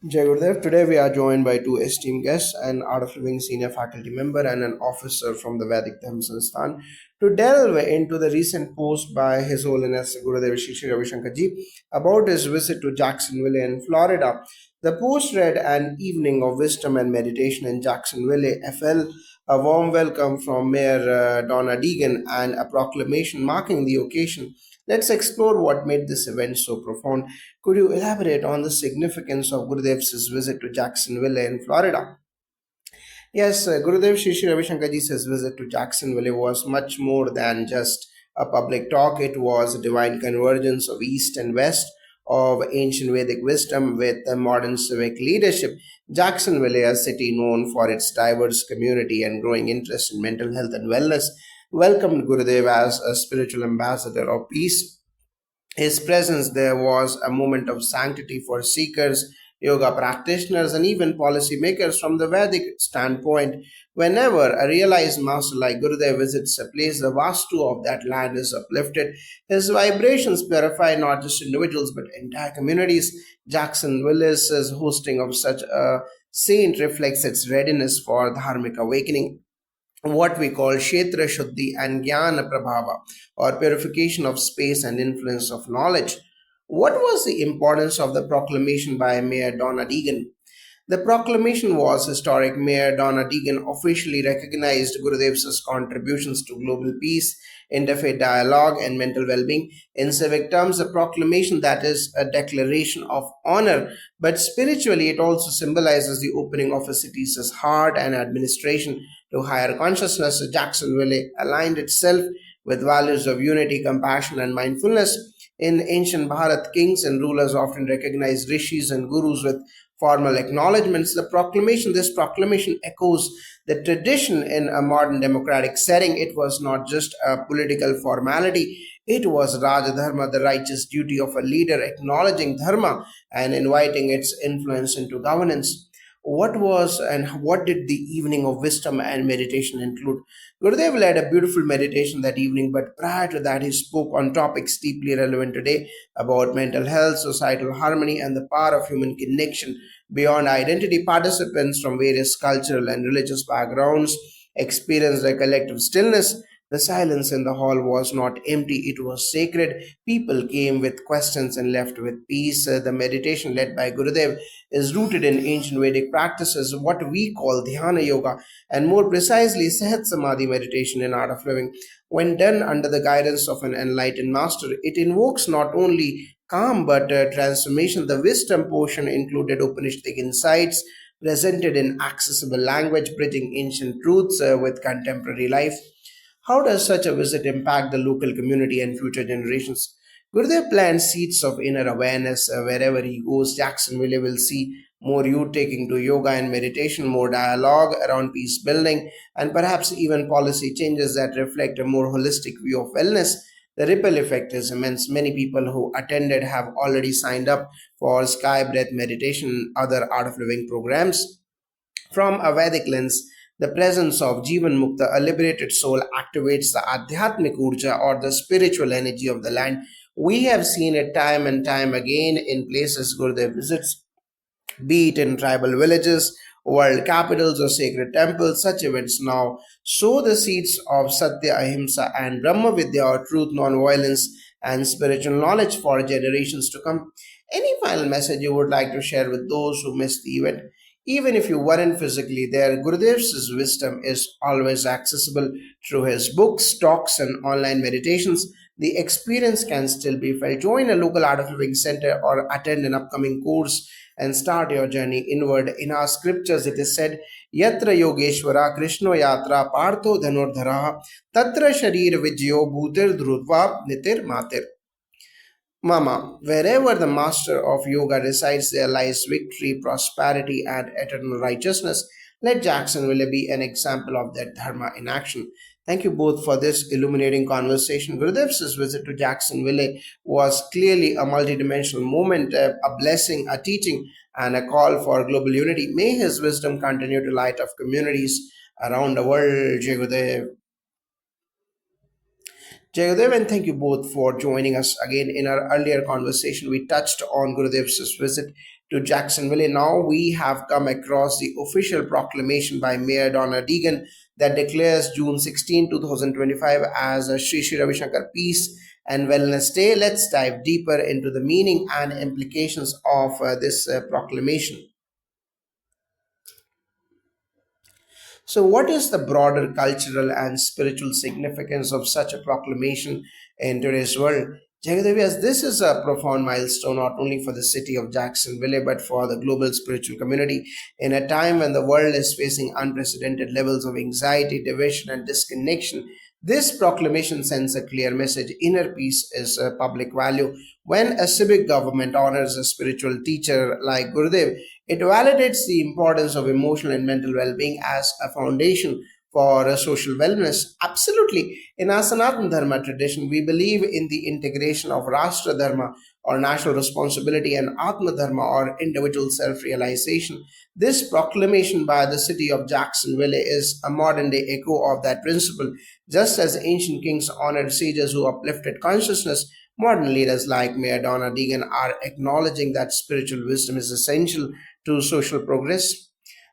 Jai Gurudev. Today we are joined by two esteemed guests, an Art of Living senior faculty member and an officer from the Vedic Dharma Sansthan, to delve into the recent post by His Holiness Gurudev Shri Ravi Shankar ji about his visit to Jacksonville in Florida. The post read an evening of wisdom and meditation in Jacksonville, FL, a warm welcome from Mayor Donna Deegan, and a proclamation marking the occasion. Let's explore what made this event so profound. Could you elaborate on the significance of Gurudev's visit to Jacksonville in Florida? Yes, Gurudev Shri Shri Ravi Shankar Ji's visit to Jacksonville was much more than just a public talk. It was a divine convergence of East and West, of ancient Vedic wisdom with modern civic leadership. Jacksonville, a city known for its diverse community and growing interest in mental health and wellness, welcomed Gurudev as a spiritual ambassador of peace. His presence there was a moment of sanctity for seekers, yoga practitioners, and even policymakers from the Vedic standpoint. Whenever a realized master like Gurudev visits a place, the vastu of that land is uplifted. His vibrations purify not just individuals but entire communities. Jacksonville's hosting of such a saint reflects its readiness for dharmic awakening, what we call Kshetra Shuddhi and Jnana Prabhava, or purification of space and influence of knowledge. What was the importance of the proclamation by Mayor Donna Deegan? The proclamation was historic. Mayor Donna Deegan officially recognized Gurudev's contributions to global peace, interfaith dialogue, and mental well being. In civic terms, a proclamation that is a declaration of honor, but spiritually, it also symbolizes the opening of a city's heart and administration to higher consciousness. Jacksonville aligned itself with values of unity, compassion, and mindfulness. In ancient Bharat, kings and rulers often recognized rishis and gurus with formal acknowledgments. This proclamation echoes the tradition in a modern democratic setting. It was not just a political formality, it was Rajadharma, the righteous duty of a leader acknowledging dharma and inviting its influence into governance. What did the evening of wisdom and meditation include? Gurudev led a beautiful meditation that evening, but prior to that, he spoke on topics deeply relevant today about mental health, societal harmony, and the power of human connection beyond identity. Participants from various cultural and religious backgrounds experienced a collective stillness. The silence in the hall was not empty, it was sacred. People came with questions and left with peace. The meditation led by Gurudev is rooted in ancient Vedic practices, what we call dhyana yoga, and more precisely, Sahat Samadhi meditation in art of living. When done under the guidance of an enlightened master, it invokes not only calm but transformation. The wisdom portion included Upanishadic insights presented in accessible language, bridging ancient truths with contemporary life. How does such a visit impact the local community and future generations? Gurudev plants seeds of inner awareness wherever he goes. Jacksonville will see more youth taking to yoga and meditation, more dialogue around peace building, and perhaps even policy changes that reflect a more holistic view of wellness. The ripple effect is immense. Many people who attended have already signed up for sky breath meditation and other art of living programs. From a Vedic lens, the presence of Jivan Mukta, a liberated soul, activates the Adhyatmik Urja, or the spiritual energy of the land. We have seen it time and time again in places Gurudev visits, be it in tribal villages, world capitals, or sacred temples. Such events now sow the seeds of Satya, Ahimsa, and Brahma Vidya, or truth, non-violence, and spiritual knowledge for generations to come. Any final message you would like to share with those who missed the event? Even if you weren't physically there, Gurudev's wisdom is always accessible through his books, talks, and online meditations. The experience can still be felt. Join a local Art of Living center or attend an upcoming course and start your journey inward. In our scriptures, it is said, Yatra Yogeshwara Krishna Yatra Partho Dhanurdhara Tatra Sharir Vijyo Bhutir Dhrutva Nitir Matir. Mama, wherever the master of yoga resides, there lies victory, prosperity, and eternal righteousness. Let Jacksonville be an example of that dharma in action. Thank you both for this illuminating conversation. Gurudev's visit to Jacksonville was clearly a multidimensional moment, a blessing, a teaching, and a call for global unity. May his wisdom continue to light up communities around the world. Jai Gurudev. Jayadev, and thank you both for joining us again. In our earlier conversation, we touched on Gurudev's visit to Jacksonville. Now we have come across the official proclamation by Mayor Donna Deegan that declares June 16, 2025 as a Sri Ravi Shankar Peace and Wellness Day. Let's dive deeper into the meaning and implications of this proclamation. So, what is the broader cultural and spiritual significance of such a proclamation in today's world? Jagadevi, as this is a profound milestone not only for the city of Jacksonville but for the global spiritual community in a time when the world is facing unprecedented levels of anxiety, division, and disconnection. This proclamation sends a clear message: inner peace is a public value. When a civic government honors a spiritual teacher like Gurudev, it validates the importance of emotional and mental well being as a foundation for social wellness. Absolutely. In our Sanatan Dharma tradition, we believe in the integration of Rashtra Dharma or national responsibility and Atma Dharma or individual self realization. This proclamation by the city of Jacksonville is a modern day echo of that principle. Just as ancient kings honored sages who uplifted consciousness, modern leaders like Mayor Donna Deegan are acknowledging that spiritual wisdom is essential to social progress.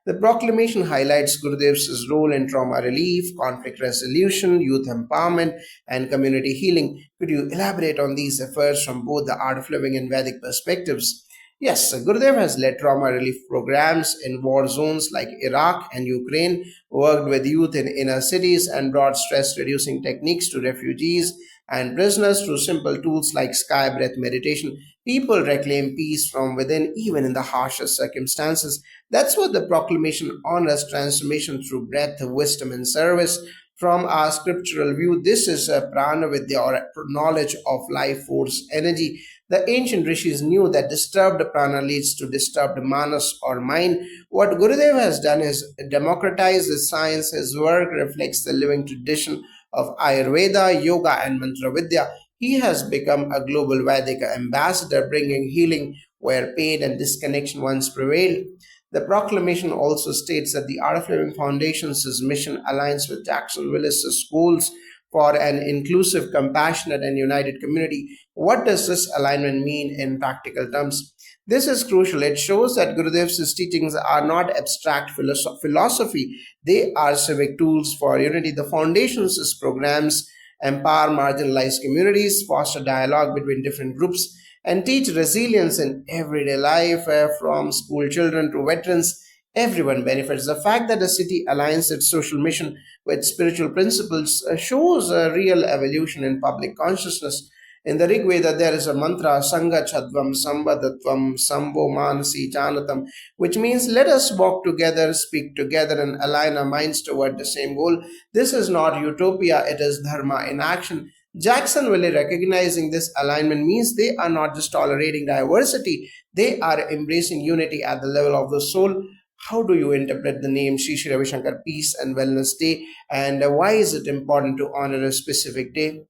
The proclamation highlights Gurudev's role in trauma relief, conflict resolution, youth empowerment, and community healing. Could you elaborate on these efforts from both the art of living and Vedic perspectives? Yes, Gurudev has led trauma relief programs in war zones like Iraq and Ukraine, worked with youth in inner cities, and brought stress reducing techniques to refugees and prisoners through simple tools like sky breath meditation. People reclaim peace from within, even in the harshest circumstances. That's what the proclamation honors: transformation through breath, wisdom, and service. From our scriptural view, this is a prana vidya or knowledge of life force energy. The ancient rishis knew that disturbed prana leads to disturbed manas or mind. What Gurudev has done is democratize the science. His work reflects the living tradition of Ayurveda, yoga, and mantra vidya. He has become a global Vedic ambassador, bringing healing where pain and disconnection once prevailed. The proclamation also states that the Art of Living Foundation's mission aligns with Jacksonville's schools for an inclusive, compassionate, and united community. What does this alignment mean in practical terms? This is crucial. It shows that Gurudev's teachings are not abstract philosophy, they are civic tools for unity. The foundation's programs empower marginalized communities, foster dialogue between different groups, and teach resilience in everyday life, from school children to veterans. Everyone benefits. The fact that a city aligns its social mission with spiritual principles shows a real evolution in public consciousness. In the Rig Veda, there is a mantra, Sangha Chadvam Sambhadatvam Sambho Manasi Janatam, which means let us walk together, speak together, and align our minds toward the same goal. This is not utopia, it is dharma in action. Jacksonville recognizing this alignment means they are not just tolerating diversity, they are embracing unity at the level of the soul. How do you interpret the name Sri Sri Ravi Shankar Peace and Wellness Day, and why is it important to honor a specific day?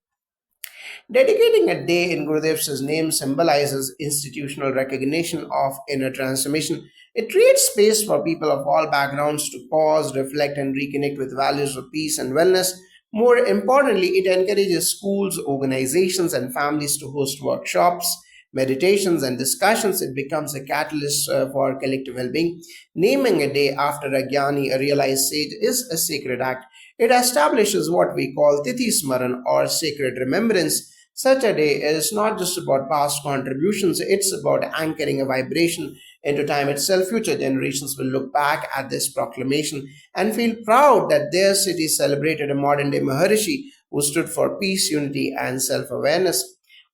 Dedicating a day in Gurudev's name symbolizes institutional recognition of inner transformation. It creates space for people of all backgrounds to pause, reflect, and reconnect with values of peace and wellness. More importantly, it encourages schools, organizations, and families to host workshops, meditations, and discussions. It becomes a catalyst for collective well being. Naming a day after a Jnani, a realized sage, is a sacred act. It establishes what we call Tithi Smaran or sacred remembrance. Such a day is not just about past contributions, it's about anchoring a vibration into time itself. Future generations will look back at this proclamation and feel proud that their city celebrated a modern day Maharishi who stood for peace, unity, and self awareness.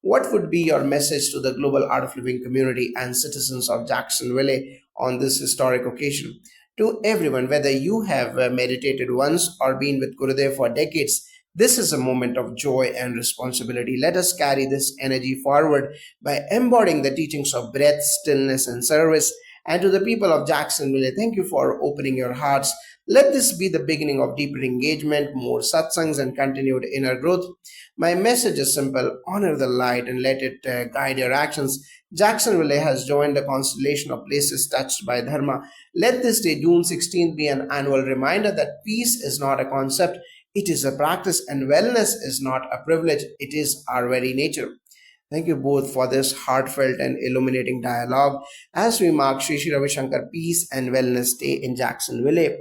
What would be your message to the global art of living community and citizens of Jacksonville on this historic occasion? To everyone, whether you have meditated once or been with Gurudev for decades, this is a moment of joy and responsibility. Let us carry this energy forward by embodying the teachings of breath, stillness, and service. And to the people of Jacksonville, thank you for opening your hearts. Let this be the beginning of deeper engagement, more satsangs, and continued inner growth. My message is simple: honor the light and let it guide your actions. Jacksonville has joined the constellation of places touched by Dharma. Let this day, June 16th, be an annual reminder that peace is not a concept, it is a practice, and wellness is not a privilege, it is our very nature. Thank you both for this heartfelt and illuminating dialogue as we mark Sri Sri Ravi Shankar Peace and Wellness Day in Jacksonville.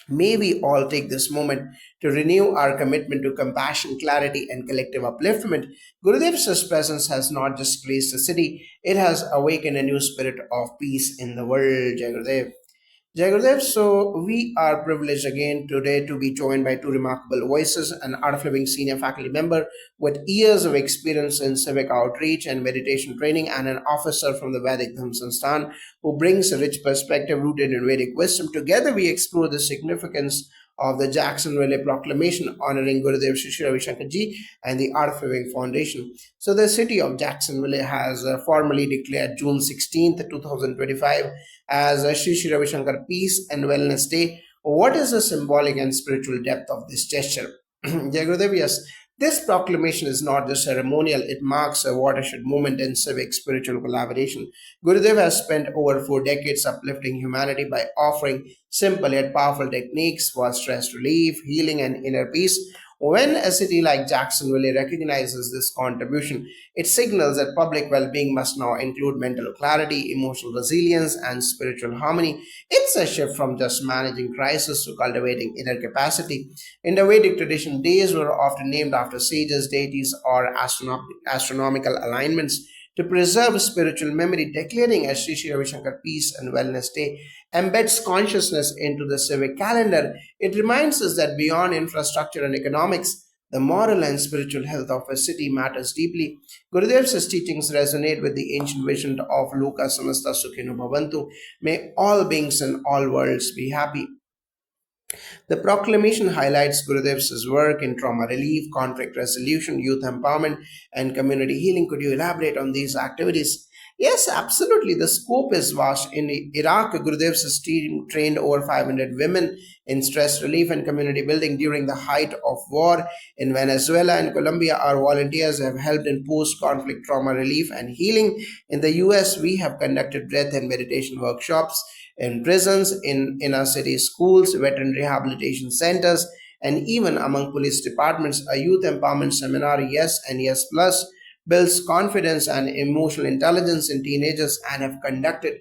May we all take this moment to renew our commitment to compassion, clarity, and collective upliftment. Gurudev's presence has not just graced the city, it has awakened a new spirit of peace in the world. Jai Gurudev. Jai Gurudev, so we are privileged again today to be joined by two remarkable voices, an Art of Living senior faculty member with years of experience in civic outreach and meditation training, and an officer from the Vedic Dhamma Sansthan who brings a rich perspective rooted in Vedic wisdom. Together, we explore the significance of the Jacksonville Proclamation honoring Gurudev Sri Sri Ravi Shankar Ji and the Art of Living Foundation. So, the city of Jacksonville has formally declared June 16th, 2025 as Sri Sri Ravi Shankar Peace and Wellness Day. What is the symbolic and spiritual depth of this gesture? Jai Gurudev, yes, this proclamation is not just ceremonial, it marks a watershed moment in civic spiritual collaboration. Gurudev has spent over 4 decades uplifting humanity by offering simple yet powerful techniques for stress relief, healing, and inner peace. When a city like Jacksonville recognizes this contribution, it signals that public well being must now include mental clarity, emotional resilience, and spiritual harmony. It's a shift from just managing crisis to cultivating inner capacity. In the Vedic tradition, days were often named after sages, deities, or astronomical alignments. To preserve spiritual memory, declaring a Sri Sri Ravi Shankar Peace and Wellness Day embeds consciousness into the civic calendar. It reminds us that beyond infrastructure and economics, the moral and spiritual health of a city matters deeply. Gurudev's teachings resonate with the ancient vision of Loka Samasta Sukhino Bhavantu. May all beings in all worlds be happy. The proclamation highlights Gurudev's work in trauma relief, conflict resolution, youth empowerment, and community healing. Could you elaborate on these activities? Yes, absolutely. The scope is vast. In Iraq, Gurudev's team trained over 500 women in stress relief and community building during the height of war. In Venezuela and Colombia, our volunteers have helped in post conflict trauma relief and healing. In the US, we have conducted breath and meditation workshops in prisons, in inner city schools, veteran rehabilitation centers, and even among police departments. A youth empowerment seminar, Yes and Yes Plus, builds confidence and emotional intelligence in teenagers and have conducted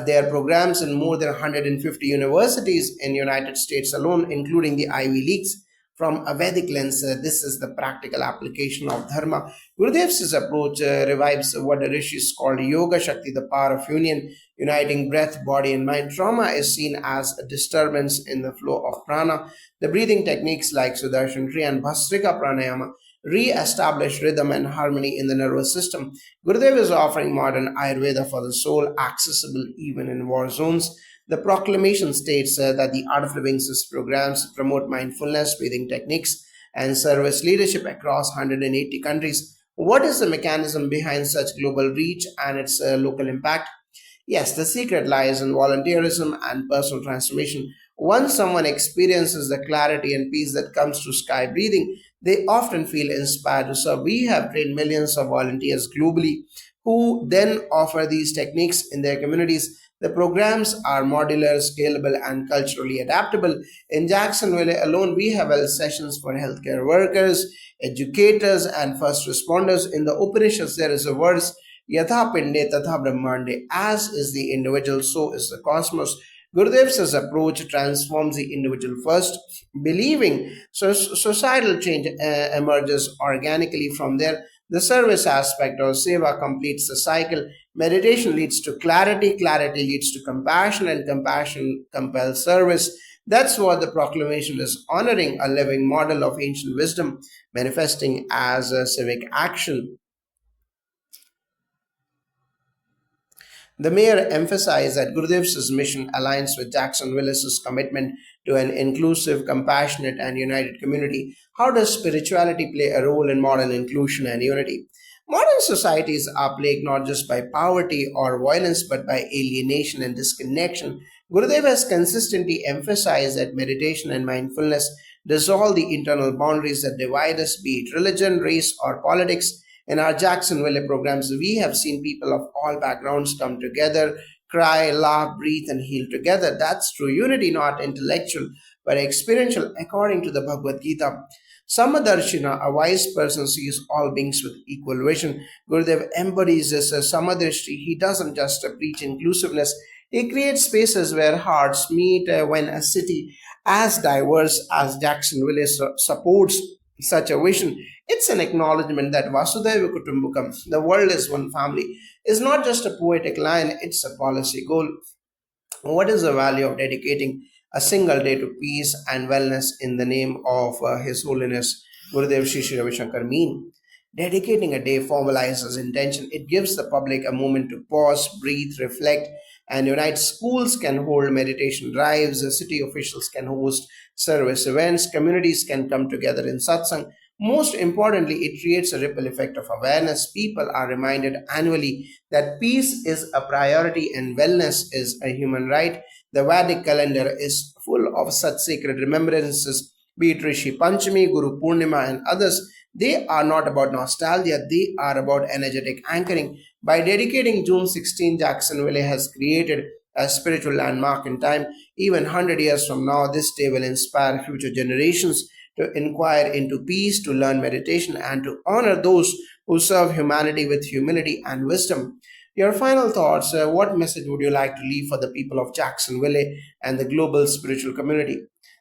their programs in more than 150 universities in United States alone, including the Ivy Leagues. From a Vedic lens, this is the practical application of Dharma. Gurudev's approach revives what the rishis called Yoga Shakti, the power of union, uniting breath, body, and mind. Trauma is seen as a disturbance in the flow of prana. The breathing techniques like Sudarshan Kriya and Bhastrika Pranayama re-establish rhythm and harmony in the nervous system. Gurudev is offering modern Ayurveda for the soul, accessible even in war zones. The proclamation states that the Art of Living programs promote mindfulness, breathing techniques, and service leadership across 180 countries. What is the mechanism behind such global reach and its local impact? Yes, the secret lies in volunteerism and personal transformation. Once someone experiences the clarity and peace that comes through sky breathing, they often feel inspired to serve. We have trained millions of volunteers globally who then offer these techniques in their communities. The programs are modular, scalable, and culturally adaptable. In Jacksonville alone, we have held sessions for healthcare workers, educators, and first responders. In the Upanishads, there is a verse Yatha Pinde Tatha Brahmande, as is the individual, so is the cosmos. Gurudev's approach transforms the individual first, believing societal change emerges organically from there. The service aspect or seva completes the cycle. Meditation leads to clarity, clarity leads to compassion, and compassion compels service. That's what the proclamation is honoring a living model of ancient wisdom manifesting as a civic action. The mayor emphasized that Gurudev's mission aligns with Jacksonville's commitment to an inclusive, compassionate, and united community. How does spirituality play a role in modern inclusion and unity? Modern societies are plagued not just by poverty or violence but by alienation and disconnection. Gurudev has consistently emphasized that meditation and mindfulness dissolve the internal boundaries that divide us, be it religion, race, or politics. In our Jacksonville programs, we have seen people of all backgrounds come together, cry, laugh, breathe, and heal together. That's true unity, not intellectual, but experiential, according to the Bhagavad Gita. Samadarshina, a wise person, sees all beings with equal vision. Gurudev embodies this Samadrishti. He doesn't just preach inclusiveness, he creates spaces where hearts meet. When a city as diverse as Jacksonville supports such a vision, it's an acknowledgement that Vasudhaiva Kutumbakam, the world is one family, is not just a poetic line, it's a policy goal. What is the value of dedicating a single day to peace and wellness in the name of His Holiness Gurudev Shri Shri Ravi Shankar mean? Dedicating a day formalizes intention. It gives the public a moment to pause, breathe, reflect, and unite. Schools can hold meditation drives, city officials can host service events, communities can come together in satsang. Most importantly, it creates a ripple effect of awareness. People are reminded annually that peace is a priority and wellness is a human right. The Vedic calendar is full of such sacred remembrances, be it Rishi Panchami, Guru Purnima, and others. They are not about nostalgia, they are about energetic anchoring. By dedicating June 16, Jacksonville has created a spiritual landmark in time. Even 100 years from now, this day will inspire future generations to inquire into peace, to learn meditation, and to honor those who serve humanity with humility and wisdom. Your final thoughts, what message would you like to leave for the people of Jacksonville and the global spiritual community?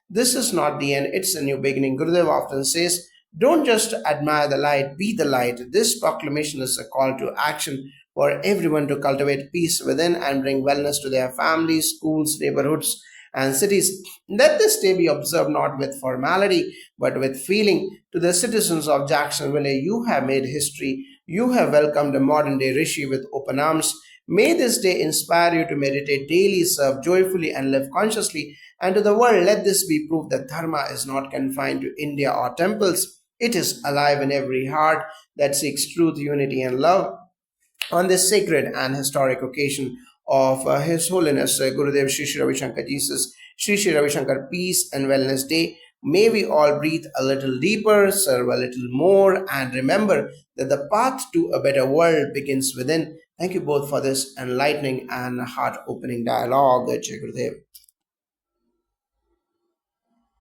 This is not the end, it's a new beginning. Gurudev often says, don't just admire the light, be the light. This proclamation is a call to action for everyone to cultivate peace within and bring wellness to their families, schools, neighborhoods, and cities. Let this day be observed not with formality but with feeling. To the citizens of Jacksonville, you have made history. You have welcomed a modern day Rishi with open arms. May this day inspire you to meditate daily, serve joyfully, and live consciously. And to the world, let this be proof that Dharma is not confined to India or temples. It is alive in every heart that seeks truth, unity, and love. On this sacred and historic occasion of His Holiness Gurudev Shri Shri Ravi Shankar Jesus, Shri Shri Ravi Shankar Peace and Wellness Day, may we all breathe a little deeper, serve a little more, and remember that the path to a better world begins within. Thank you both for this enlightening and heart opening dialogue, Jai Gurudev.